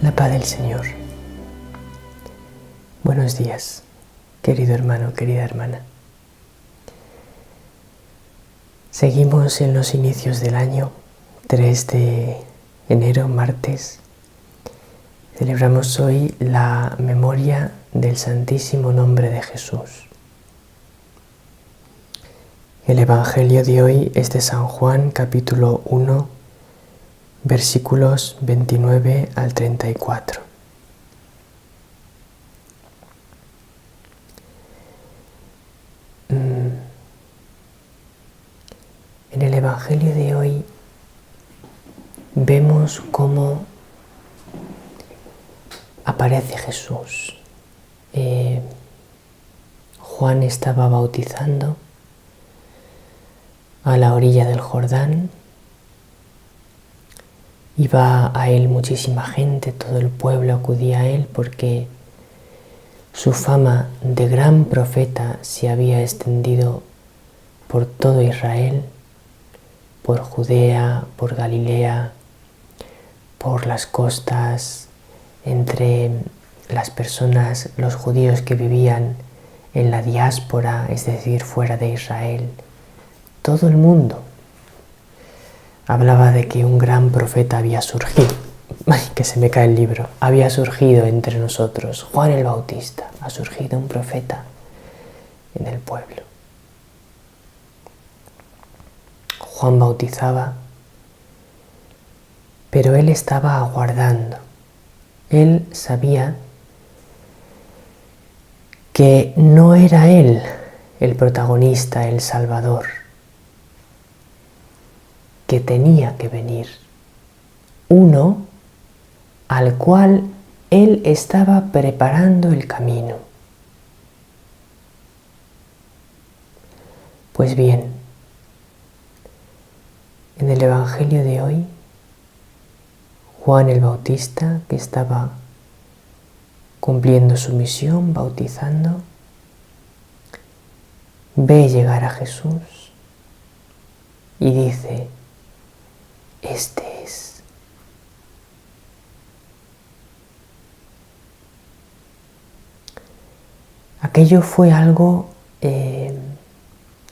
La paz del Señor. Buenos días, querido hermano, querida hermana. Seguimos en los inicios del año, 3 de enero, martes. Celebramos hoy la memoria del Santísimo Nombre de Jesús. El Evangelio de hoy es de San Juan, capítulo 1, versículos 29 al 34. En el Evangelio de hoy vemos cómo aparece Jesús. Juan estaba bautizando a la orilla del Jordán. Iba a él muchísima gente, todo el pueblo acudía a él porque su fama de gran profeta se había extendido por todo Israel, por Judea, por Galilea, por las costas, entre las personas, los judíos que vivían en la diáspora, es decir, fuera de Israel. Todo el mundo hablaba de que un gran profeta había surgido. ¡Ay, que se me cae el libro! Había surgido entre nosotros, Juan el Bautista. Ha surgido un profeta en el pueblo. Juan bautizaba, pero él estaba aguardando. Él sabía que no era él el protagonista, el Salvador, que tenía que venir uno al cual él estaba preparando el camino. Pues bien, en el Evangelio de hoy, Juan el Bautista, que estaba cumpliendo su misión, bautizando, ve llegar a Jesús y dice: este es. Aquello fue algo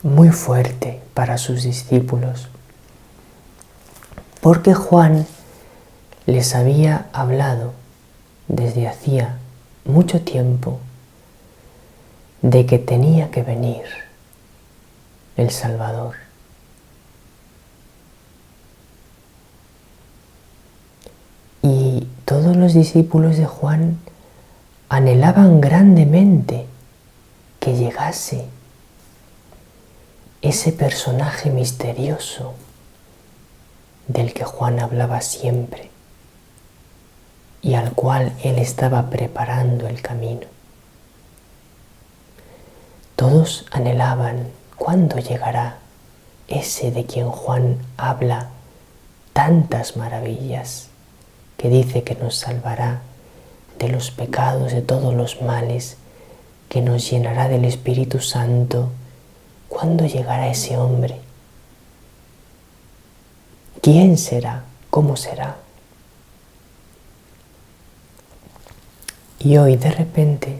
muy fuerte para sus discípulos, porque Juan les había hablado desde hacía mucho tiempo de que tenía que venir el Salvador. Y todos los discípulos de Juan anhelaban grandemente que llegase ese personaje misterioso del que Juan hablaba siempre y al cual él estaba preparando el camino. Todos anhelaban: ¿cuándo llegará ese de quien Juan habla tantas maravillas, que dice que nos salvará de los pecados, de todos los males, que nos llenará del Espíritu Santo? ¿Cuándo llegará ese hombre? ¿Quién será? ¿Cómo será? Y hoy de repente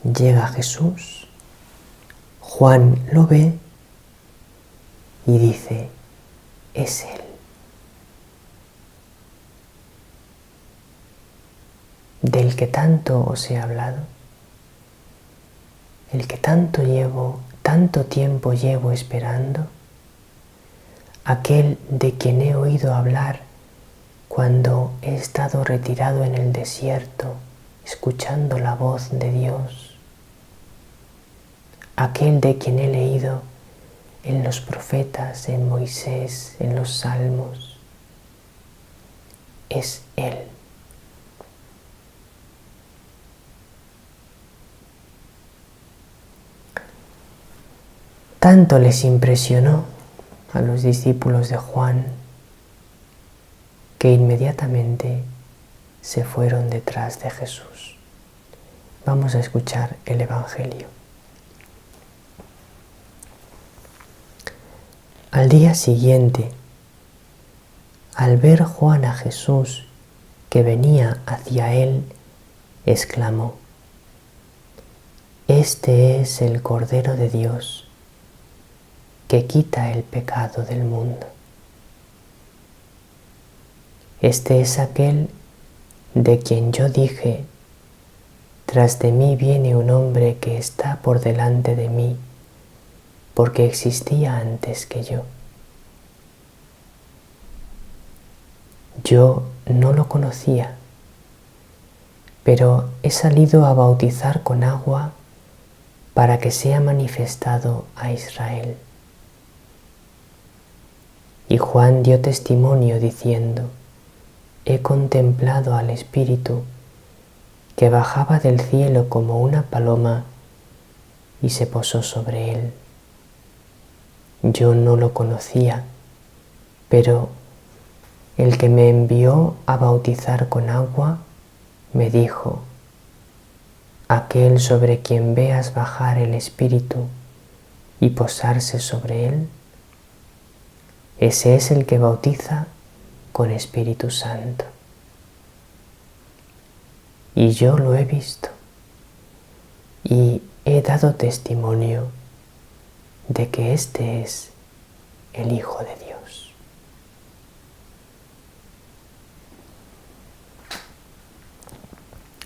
llega Jesús, Juan lo ve y dice: es Él. Del que tanto os he hablado, el que tanto tiempo llevo esperando, aquel de quien he oído hablar cuando he estado retirado en el desierto, escuchando la voz de Dios, aquel de quien he leído en los profetas, en Moisés, en los Salmos, es Él. Tanto les impresionó a los discípulos de Juan que inmediatamente se fueron detrás de Jesús. Vamos a escuchar el Evangelio. Al día siguiente, al ver Juan a Jesús que venía hacia él, exclamó: «Este es el Cordero de Dios, que quita el pecado del mundo. Este es aquel de quien yo dije: tras de mí viene un hombre que está por delante de mí, porque existía antes que yo. Yo no lo conocía, pero he salido a bautizar con agua para que sea manifestado a Israel». Y Juan dio testimonio diciendo: «He contemplado al Espíritu que bajaba del cielo como una paloma y se posó sobre él. Yo no lo conocía, pero el que me envió a bautizar con agua me dijo: aquel sobre quien veas bajar el Espíritu y posarse sobre él, ese es el que bautiza con Espíritu Santo. Y yo lo he visto y he dado testimonio de que este es el Hijo de Dios».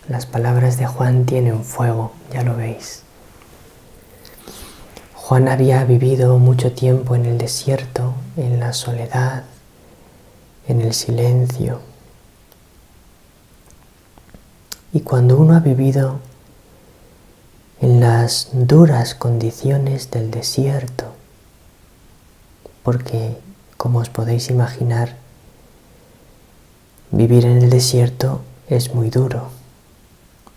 Las palabras de Juan tienen fuego, ya lo veis. Juan había vivido mucho tiempo en el desierto, en la soledad, en el silencio. Y cuando uno ha vivido en las duras condiciones del desierto, porque, como os podéis imaginar, vivir en el desierto es muy duro.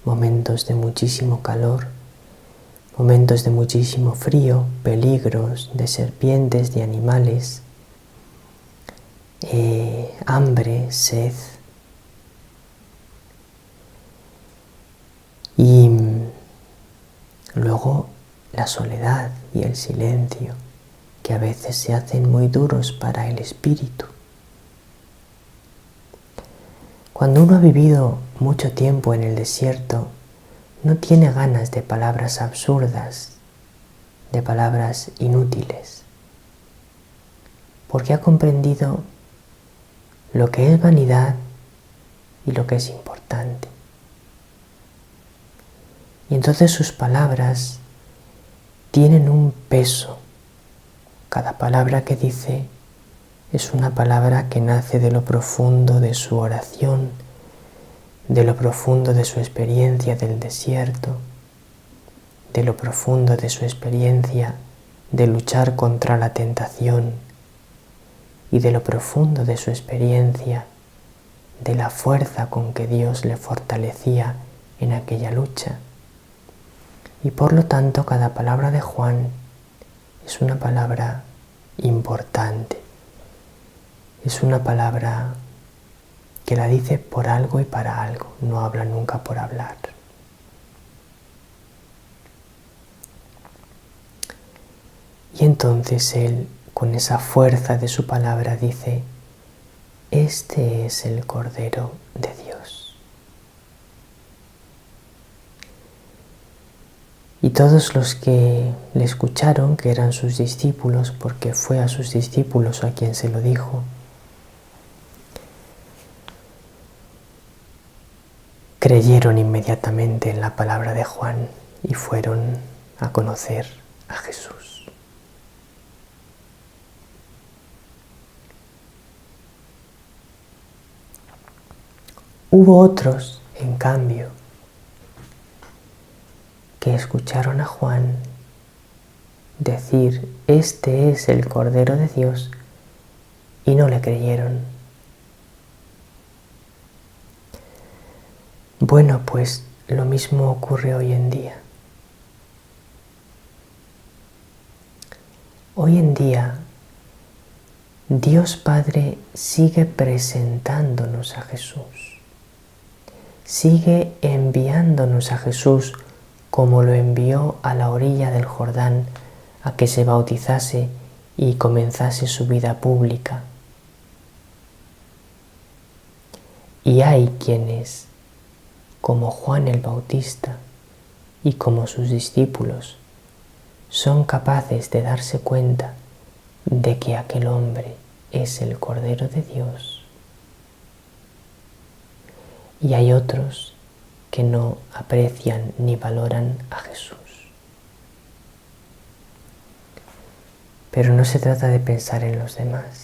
Momentos de muchísimo calor, momentos de muchísimo frío, peligros de serpientes, de animales, hambre, sed. Y luego la soledad y el silencio, que a veces se hacen muy duros para el espíritu. Cuando uno ha vivido mucho tiempo en el desierto, no tiene ganas de palabras absurdas, de palabras inútiles, porque ha comprendido lo que es vanidad y lo que es importante. Y entonces sus palabras tienen un peso. Cada palabra que dice es una palabra que nace de lo profundo de su oración, de lo profundo de su experiencia del desierto, de lo profundo de su experiencia de luchar contra la tentación y de lo profundo de su experiencia de la fuerza con que Dios le fortalecía en aquella lucha. Y por lo tanto, cada palabra de Juan es una palabra importante. Es una palabra que la dice por algo y para algo, no habla nunca por hablar. Y entonces él, con esa fuerza de su palabra, dice: este es el Cordero de Dios. Y todos los que le escucharon, que eran sus discípulos, porque fue a sus discípulos a quien se lo dijo, creyeron inmediatamente en la palabra de Juan y fueron a conocer a Jesús. Hubo otros, en cambio, que escucharon a Juan decir: este es el Cordero de Dios, y no le creyeron. Bueno, pues lo mismo ocurre hoy en día. Hoy en día, Dios Padre sigue presentándonos a Jesús, sigue enviándonos a Jesús como lo envió a la orilla del Jordán a que se bautizase y comenzase su vida pública. Y hay quienes, como Juan el Bautista y como sus discípulos, son capaces de darse cuenta de que aquel hombre es el Cordero de Dios. Y hay otros que no aprecian ni valoran a Jesús. Pero no se trata de pensar en los demás.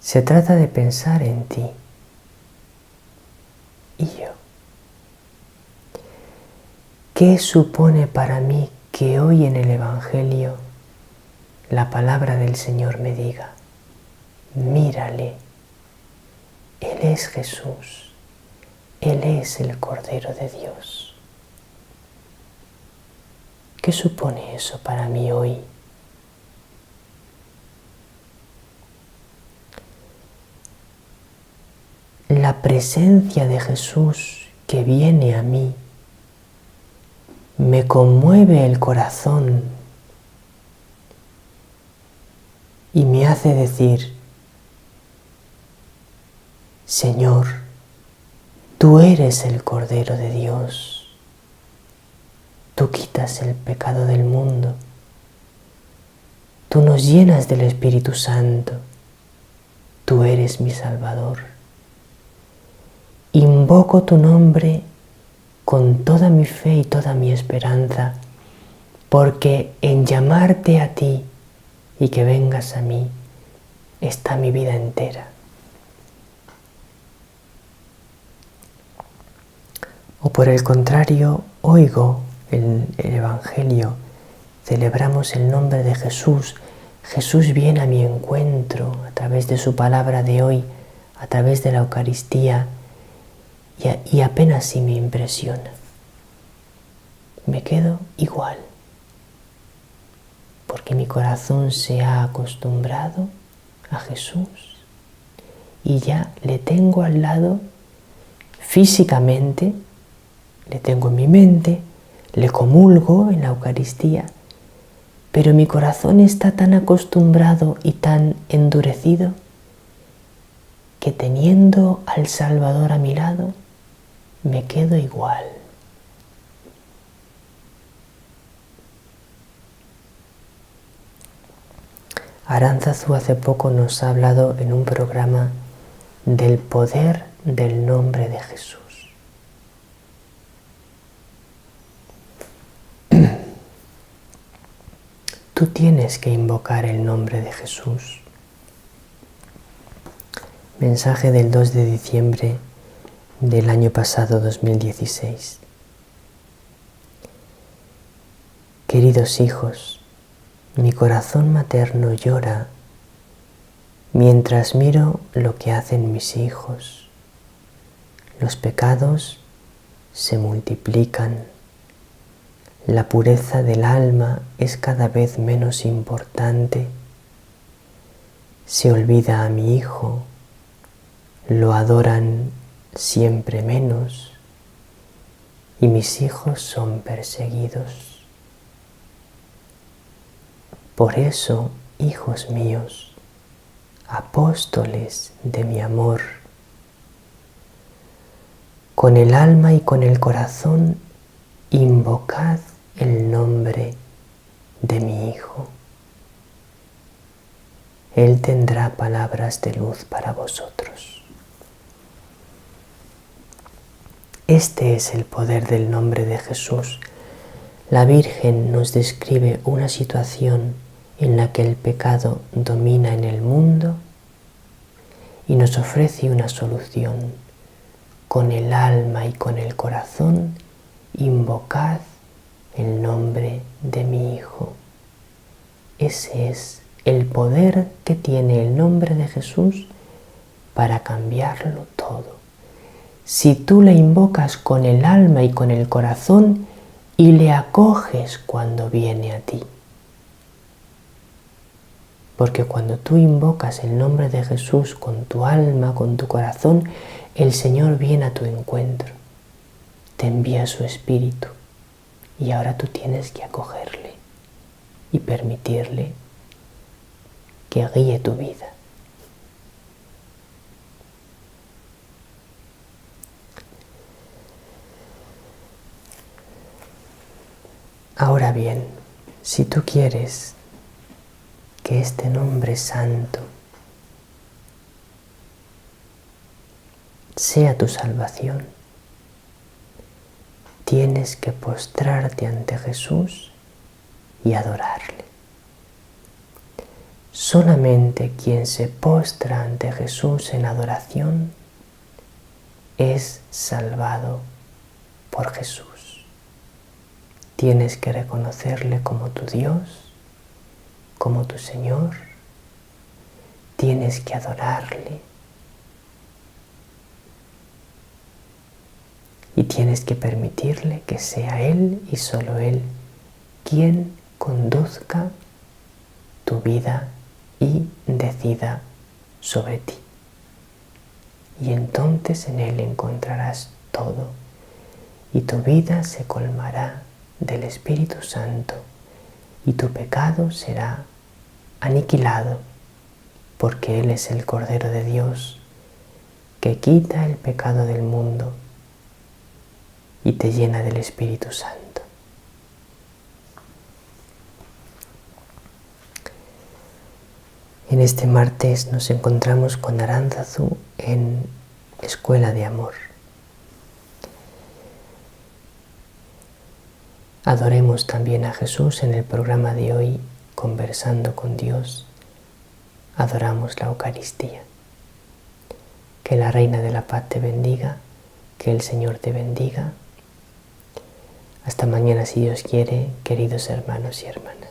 Se trata de pensar en ti y yo. ¿Qué supone para mí que hoy en el Evangelio la palabra del Señor me diga: mírale, Él es Jesús, Él es el Cordero de Dios? ¿Qué supone eso para mí hoy? La presencia de Jesús que viene a mí me conmueve el corazón y me hace decir: Señor, tú eres el Cordero de Dios, tú quitas el pecado del mundo, tú nos llenas del Espíritu Santo, tú eres mi Salvador. Invoco tu nombre con toda mi fe y toda mi esperanza, porque en llamarte a ti y que vengas a mí está mi vida entera. O por el contrario, oigo el Evangelio, celebramos el nombre de Jesús. Jesús viene a mi encuentro a través de su palabra de hoy, a través de la Eucaristía, y apenas si me impresiona. Me quedo igual, porque mi corazón se ha acostumbrado a Jesús y ya le tengo al lado físicamente, le tengo en mi mente, le comulgo en la Eucaristía, pero mi corazón está tan acostumbrado y tan endurecido que teniendo al Salvador a mi lado, me quedo igual. Aránzazu hace poco nos ha hablado en un programa del poder del nombre de Jesús. Tú tienes que invocar el nombre de Jesús. Mensaje del 2 de diciembre del año pasado, 2016. Queridos hijos, mi corazón materno llora mientras miro lo que hacen mis hijos. Los pecados se multiplican. La pureza del alma es cada vez menos importante. Se olvida a mi hijo, lo adoran siempre menos y mis hijos son perseguidos. Por eso, hijos míos, apóstoles de mi amor, con el alma y con el corazón invocad el nombre de mi Hijo. Él tendrá palabras de luz para vosotros. Este es el poder del nombre de Jesús. La Virgen nos describe una situación en la que el pecado domina en el mundo y nos ofrece una solución. Con el alma y con el corazón, invocad el nombre de mi Hijo. Ese es el poder que tiene el nombre de Jesús para cambiarlo todo. Si tú le invocas con el alma y con el corazón y le acoges cuando viene a ti. Porque cuando tú invocas el nombre de Jesús con tu alma, con tu corazón, el Señor viene a tu encuentro, te envía su Espíritu y ahora tú tienes que acogerle y permitirle que guíe tu vida. Ahora bien, si tú quieres que este nombre santo sea tu salvación, tienes que postrarte ante Jesús y adorarle. Solamente quien se postra ante Jesús en adoración es salvado por Jesús. Tienes que reconocerle como tu Dios, como tu Señor. Tienes que adorarle. Y tienes que permitirle que sea Él y solo Él quien conduzca tu vida y decida sobre ti. Y entonces en Él encontrarás todo y tu vida se colmará del Espíritu Santo y tu pecado será aniquilado, porque Él es el Cordero de Dios que quita el pecado del mundo y te llena del Espíritu Santo. En este martes nos encontramos con Aránzazu en Escuela de Amor. Adoremos también a Jesús en el programa de hoy, Conversando con Dios. Adoramos la Eucaristía. Que la Reina de la Paz te bendiga, que el Señor te bendiga. Hasta mañana si Dios quiere, queridos hermanos y hermanas.